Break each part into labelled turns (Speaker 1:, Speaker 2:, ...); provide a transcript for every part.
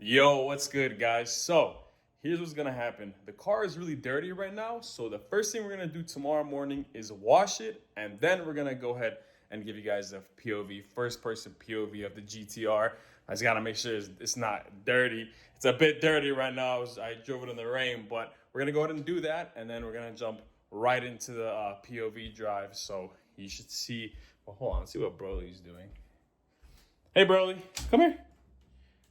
Speaker 1: Yo, what's good, guys? So here's what's gonna happen. The car is really dirty right now, so the first thing we're gonna do tomorrow morning is wash it, and then we're gonna go ahead and give you guys a POV, first person POV of the GTR. I just gotta make sure it's not dirty. It's a bit dirty right now. I drove it in the rain, but we're gonna go ahead and do that, and then we're gonna jump right into the POV drive. So you should see, well, hold on, let's see what Broly's doing. Hey Broly, come here.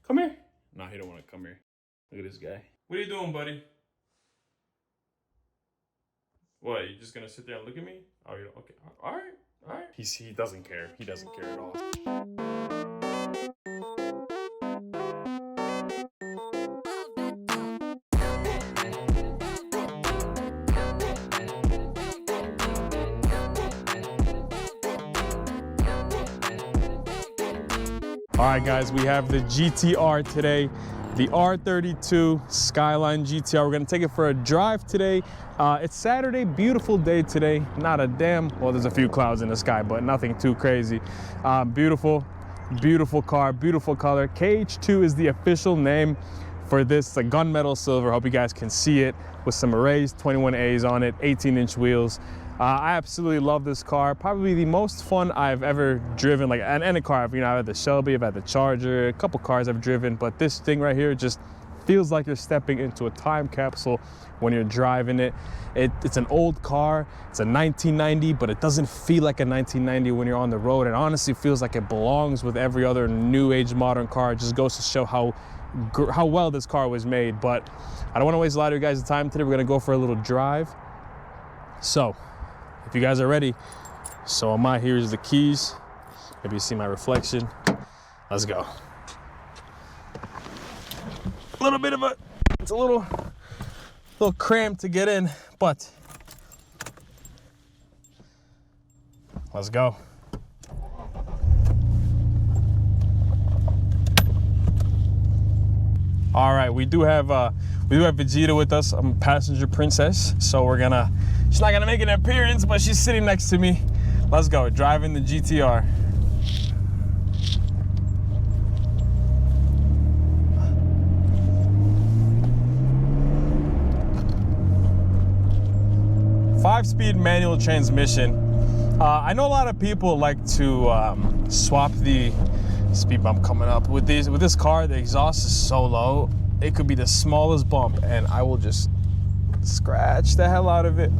Speaker 1: Come here. No, he don't want to come here. Look at this guy. What are you doing, buddy? What, you just gonna sit there and look at me? Oh, you okay. All right, all right. He doesn't care. He doesn't care at all. All right, guys, we have the GTR today, the R32 Skyline GTR. We're gonna take it for a drive today. It's Saturday, beautiful day today. Not a damn, well, there's a few clouds in the sky, but nothing too crazy. Beautiful, beautiful car, beautiful color. KH2 is the official name for this. It's a gunmetal silver. Hope you guys can see it with some arrays, 21As on it, 18-inch wheels. I absolutely love this car. Probably the most fun I've ever driven, like any car. I've had the Shelby, I've had the Charger, a couple cars I've driven, but this thing right here just feels like you're stepping into a time capsule when you're driving it. It's an old car, it's a 1990, but it doesn't feel like a 1990 when you're on the road. It honestly feels like it belongs with every other new age modern car. It just goes to show how well this car was made. But I don't want to waste a lot of you guys' time today. We're gonna go for a little drive. So, if you guys are ready, so am I. Here's the keys. Maybe you see my reflection. Let's go. A little bit of it's a little cramped to get in, but let's go. All right, we do have Vegeta with us. I'm a passenger princess, so she's not gonna make an appearance, but she's sitting next to me. Let's go, driving the GTR. Five-speed manual transmission. I know a lot of people like to swap the speed bump coming up. With this car, the exhaust is so low, it could be the smallest bump and I will just scratch the hell out of it.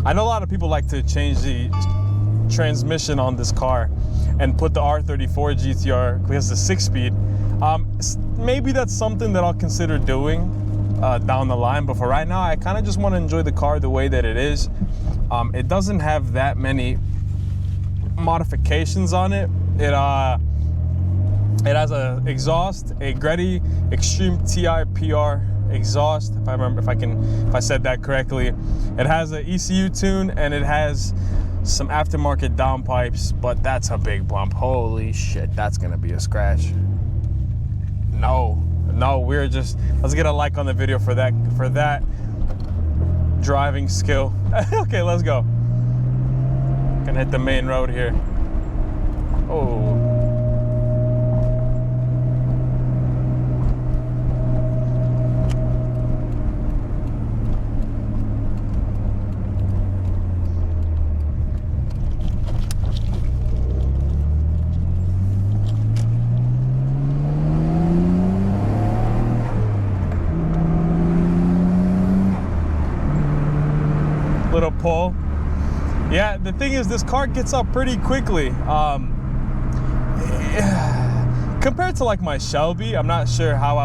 Speaker 1: I know a lot of people like to change the transmission on this car and put the R34 GTR because it's a 6-speed. Maybe that's something that I'll consider doing down the line, but for right now, I kind of just want to enjoy the car the way that it is. It doesn't have that many modifications on it. It has a exhaust, a Greddy Extreme TI PR exhaust, if I said that correctly. It has an ECU tune and it has some aftermarket downpipes, but that's a big bump. Holy shit, that's gonna be a scratch. No, let's get a like on the video for that driving skill. Okay, let's go. Gonna hit the main road here. Oh. Little pull. Yeah, the thing is, this car gets up pretty quickly. Compared to like my Shelby, I'm not sure how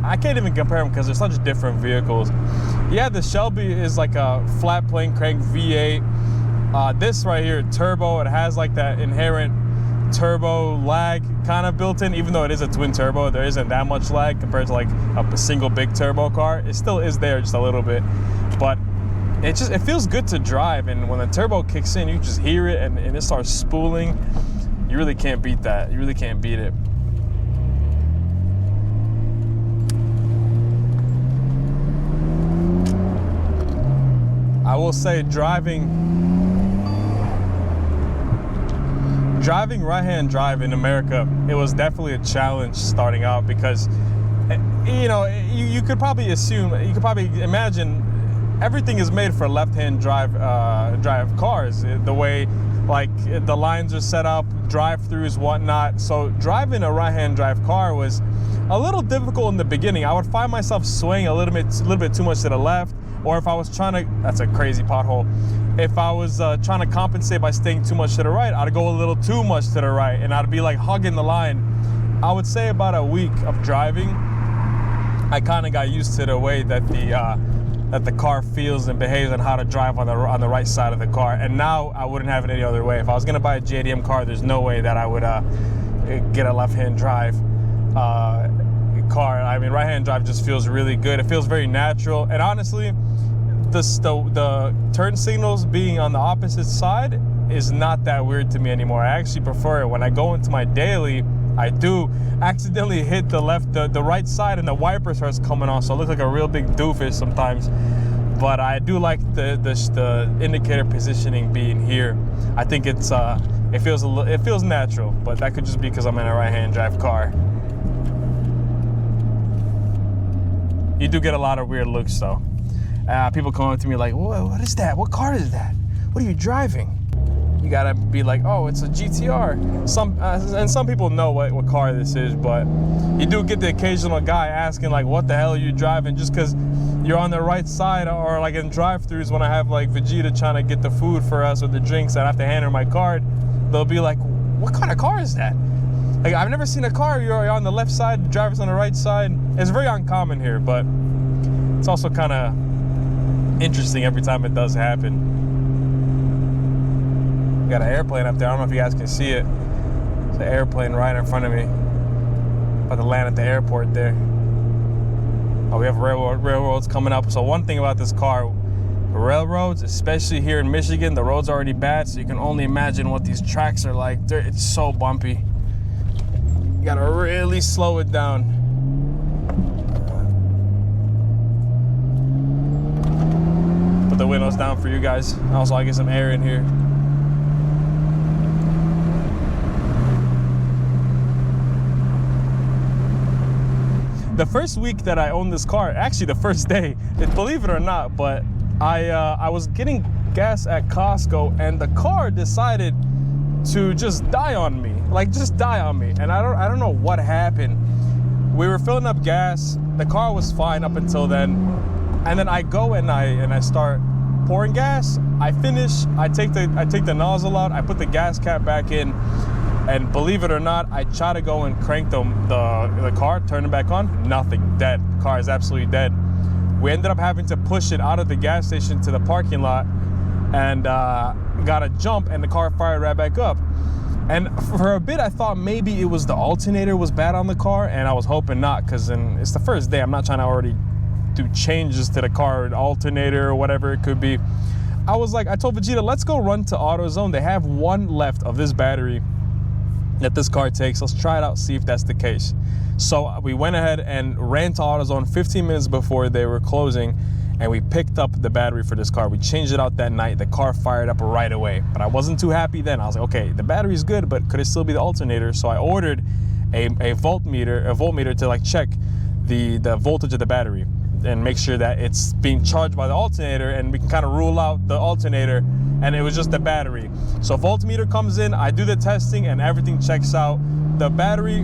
Speaker 1: I can't even compare them because they're such different vehicles. Yeah, the Shelby is like a flat plane crank V8. This right here, turbo, it has like that inherent turbo lag kind of built in. Even though it is a twin turbo, there isn't that much lag compared to like a single big turbo car. It still is there just a little bit, but it feels good to drive, and when the turbo kicks in, you just hear it and it starts spooling. You really can't beat that. You really can't beat it. I will say driving right-hand drive in America, it was definitely a challenge starting out because you know, you could probably assume, you could probably imagine everything is made for left-hand drive cars. The way like the lines are set up, drive-throughs, whatnot. So driving a right-hand drive car was a little difficult in the beginning. I would find myself swaying a little bit too much to the left, or if I was trying to, that's a crazy pothole. If I was trying to compensate by staying too much to the right, I'd go a little too much to the right, and I'd be like hugging the line. I would say about a week of driving, I kind of got used to the way that the car feels and behaves and how to drive on the right side of the car. And now I wouldn't have it any other way. If I was gonna buy a JDM car, there's no way that I would get a left-hand drive car. I mean, right-hand drive just feels really good. It feels very natural. And honestly, the turn signals being on the opposite side is not that weird to me anymore. I actually prefer it. When I go into my daily, I do accidentally hit the right side, and the wiper starts coming on, so I look like a real big doofus sometimes. But I do like the indicator positioning being here. I think it feels natural, but that could just be because I'm in a right-hand drive car. You do get a lot of weird looks though. People come up to me like, what is that? What car is that? What are you driving? You gotta be like, oh, it's a GTR. And some people know what car this is, but you do get the occasional guy asking like, what the hell are you driving? Just because you're on the right side, or like in drive-thrus when I have like Vegeta trying to get the food for us or the drinks, I have to hand her my card. They'll be like, what kind of car is that? Like, I've never seen a car, you're on the left side, the driver's on the right side. It's very uncommon here, but it's also kind of interesting every time it does happen. Got an airplane up there. I don't know if you guys can see it. There's an airplane right in front of me. About to land at the airport there. Oh, we have railroads coming up. So one thing about this car, railroads, especially here in Michigan, the road's already bad, so you can only imagine what these tracks are like. It's so bumpy. You gotta really slow it down. Put the windows down for you guys. Also, I get some air in here. The first week that I owned this car, actually the first day, believe it or not, but I was getting gas at Costco, and the car decided to just die on me, like just die on me. And I don't know what happened. We were filling up gas. The car was fine up until then, and then I go and I start pouring gas. I finish. I take the nozzle out. I put the gas cap back in. And believe it or not, I try to go and crank the car, turn it back on, nothing, dead. The car is absolutely dead. We ended up having to push it out of the gas station to the parking lot, and got a jump, and the car fired right back up. And for a bit, I thought maybe it was the alternator was bad on the car, and I was hoping not, because it's the first day. I'm not trying to already do changes to the car, alternator or whatever it could be. I told Vegeta, let's go run to AutoZone. They have one left of this battery that this car takes. Let's try it out, see if that's the case. So we went ahead and ran to AutoZone 15 minutes before they were closing, and we picked up the battery for this car. We changed it out that night. The car fired up right away, but I wasn't too happy then. I was like, okay, the battery's good, but could it still be the alternator? So I ordered a voltmeter to like check the voltage of the battery and make sure that it's being charged by the alternator, and we can kind of rule out the alternator, and it was just the battery. So voltmeter comes in, I do the testing, and everything checks out. The battery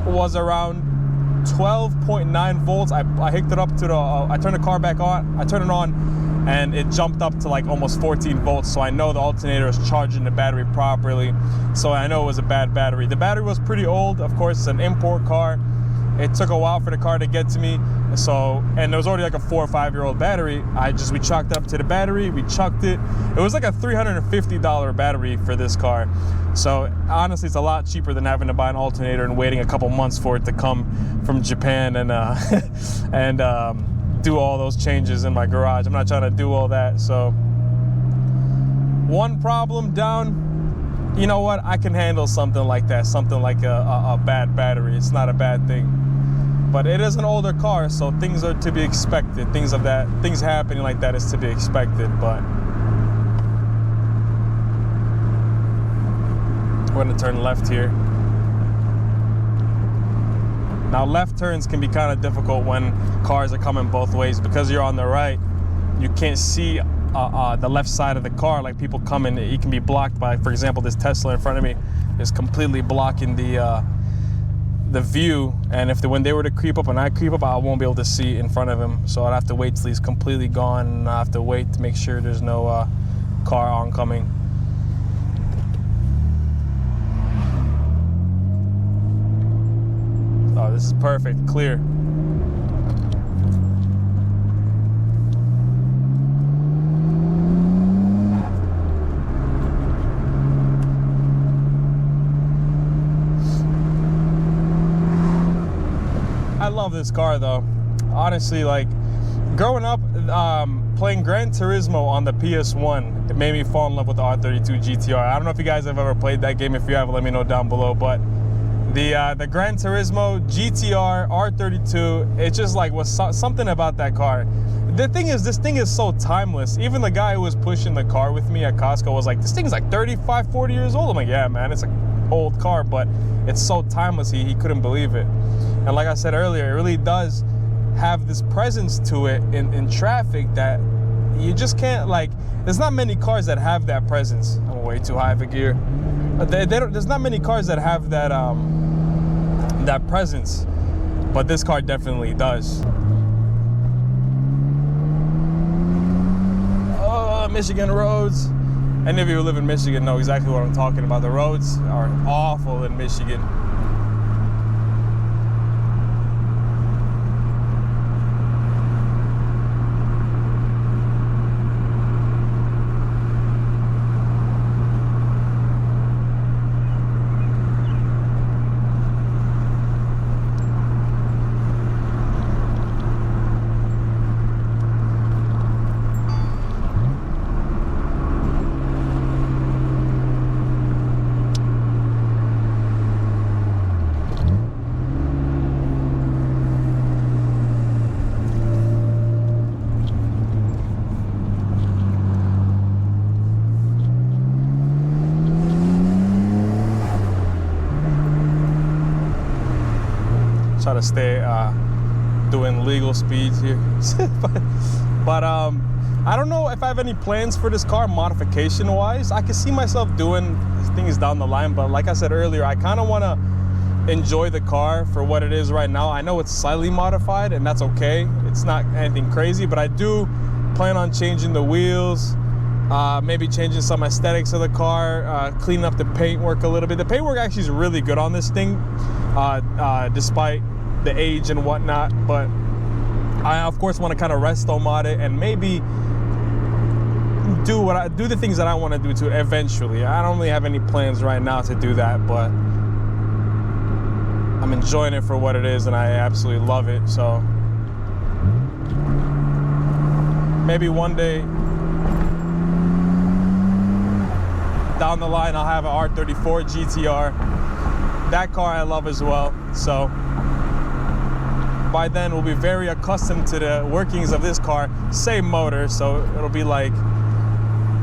Speaker 1: was around 12.9 volts. I hooked it up to I turned the car back on, I turned it on, and it jumped up to like almost 14 volts. So I know the alternator is charging the battery properly. So I know it was a bad battery. The battery was pretty old. Of course, it's an import car. It took a while for the car to get to me. So, and there was already like a 4 or 5 year old battery. We chalked it up to the battery, we chucked it. It was like a $350 battery for this car. So honestly, it's a lot cheaper than having to buy an alternator and waiting a couple months for it to come from Japan and do all those changes in my garage. I'm not trying to do all that. So one problem down. You know what? I can handle something like that, something like a bad battery. It's not a bad thing. But it is an older car, so things are to be expected. Things happening like that is to be expected. But we're gonna turn left here. Now left turns can be kind of difficult when cars are coming both ways. Because you're on the right, you can't see the left side of the car. Like people coming, it can be blocked by, for example, this Tesla in front of me is completely blocking the view. And when they were to creep up and I creep up, I won't be able to see in front of him. So I'd have to wait till he's completely gone, and I have to wait to make sure there's no car oncoming. Oh, this is perfect, clear. I love this car though. Honestly, like growing up playing Gran Turismo on the PS1, it made me fall in love with the R32 GTR. I don't know if you guys have ever played that game. If you have, let me know down below. But the Gran Turismo GTR R32, it just like was something about that car. The thing is, this thing is so timeless. Even the guy who was pushing the car with me at Costco was like, this thing's like 35, 40 years old. I'm like, yeah, man, it's an old car, but it's so timeless, he couldn't believe it. And like I said earlier, it really does have this presence to it in traffic that you just can't, like, there's not many cars that have that presence. I'm way too high for gear. There's not many cars that have that, that presence, but this car definitely does. Oh, Michigan roads. Any of you who live in Michigan know exactly what I'm talking about. The roads are awful in Michigan. Try to stay doing legal speeds here. but I don't know if I have any plans for this car modification wise. I can see myself doing things down the line, but like I said earlier, I kind of want to enjoy the car for what it is right now. I know it's slightly modified and that's okay. It's not anything crazy, but I do plan on changing the wheels, maybe changing some aesthetics of the car, cleaning up the paintwork a little bit. The paintwork actually is really good on this thing, despite the age and whatnot, but I of course want to kind of resto mod it and maybe do the things that I want to do to it eventually. I don't really have any plans right now to do that, but I'm enjoying it for what it is and I absolutely love it. So maybe one day down the line I'll have an R34 GTR. That car I love as well, so by then we'll be very accustomed to the workings of this car. Same motor, so it'll be like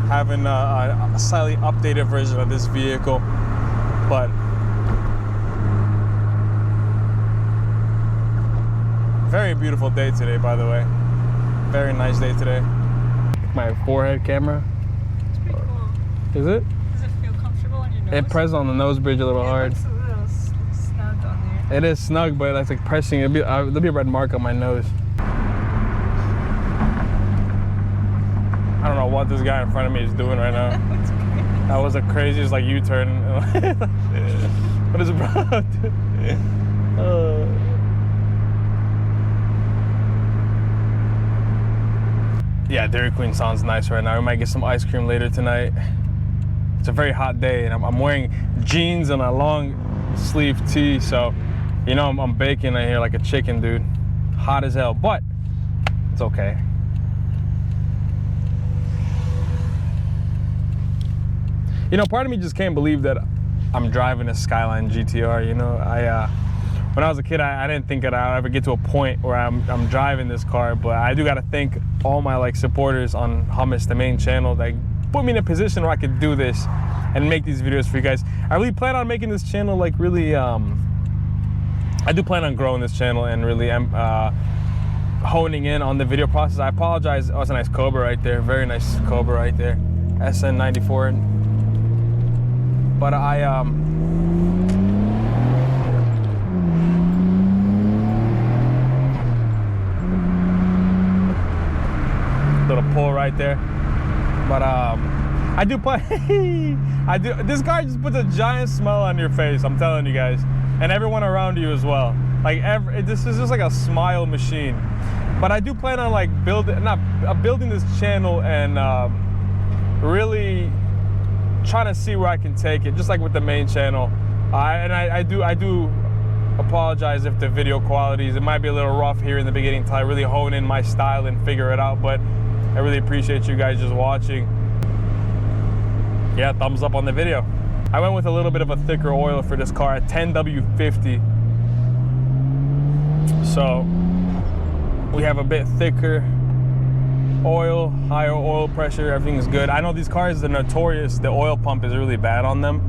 Speaker 1: having a slightly updated version of this vehicle. But very beautiful day today, by the way. Very nice day today. My forehead camera.
Speaker 2: It's pretty cool.
Speaker 1: Is it?
Speaker 2: Does it feel comfortable on your nose?
Speaker 1: It presses on the nose bridge a little hard.
Speaker 2: It's a little snug on there.
Speaker 1: It is snug, but that's like pressing. There'll be a red mark on my nose. I don't know what this guy in front of me is doing right now. That was the craziest like U-turn. What is it, bro? Yeah, Dairy Queen sounds nice right now. We might get some ice cream later tonight. It's a very hot day, and I'm wearing jeans and a long sleeve tee, so you know I'm baking in here like a chicken, dude. Hot as hell, but it's okay. You know, part of me just can't believe that I'm driving a Skyline GTR. You know, when I was a kid, I didn't think that I'd ever get to a point where I'm driving this car, but I do gotta thank all my like supporters on Hummus, the main channel, that put me in a position where I could do this and make these videos for you guys. I really plan on making this channel like really I do plan on growing this channel and really honing in on the video process. I apologize. Oh, it's a nice Cobra right there. Very nice Cobra right there. SN94. But little pull right there. But I do plan. This car just puts a giant smile on your face. I'm telling you guys, and everyone around you as well. Like this is just like a smile machine. But I do plan on like building this channel and really trying to see where I can take it, just like with the main channel. I do apologize if the video qualities, it might be a little rough here in the beginning until I really hone in my style and figure it out. But I really appreciate you guys just watching. Yeah, thumbs up on the video. I went with a little bit of a thicker oil for this car at 10W50. So we have a bit thicker oil, higher oil pressure, everything's good. I know these cars are notorious, the oil pump is really bad on them.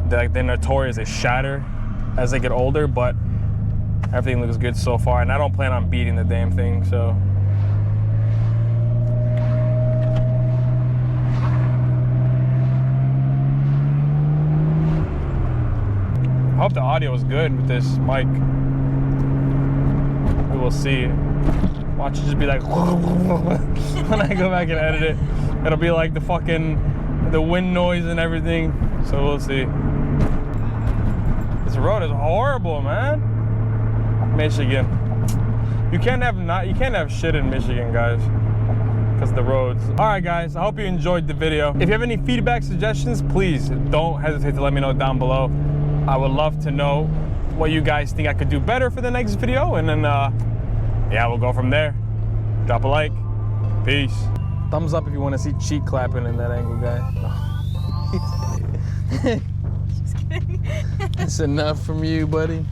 Speaker 1: They're notorious, they shatter as they get older, but everything looks good so far, and I don't plan on beating the damn thing, so. I hope the audio is good with this mic. We will see. Watch it just be like when I go back and edit it. It'll be like the wind noise and everything. So we'll see. This road is horrible, man. Michigan. You can't have shit in Michigan, guys, because of the roads. All right, guys, I hope you enjoyed the video. If you have any feedback, suggestions, please don't hesitate to let me know down below. I would love to know what you guys think I could do better for the next video, and then yeah, we'll go from there. Drop a like. Peace. Thumbs up if you want to see cheek clapping in that angle, guys.
Speaker 2: Just kidding.
Speaker 1: That's enough from you, buddy.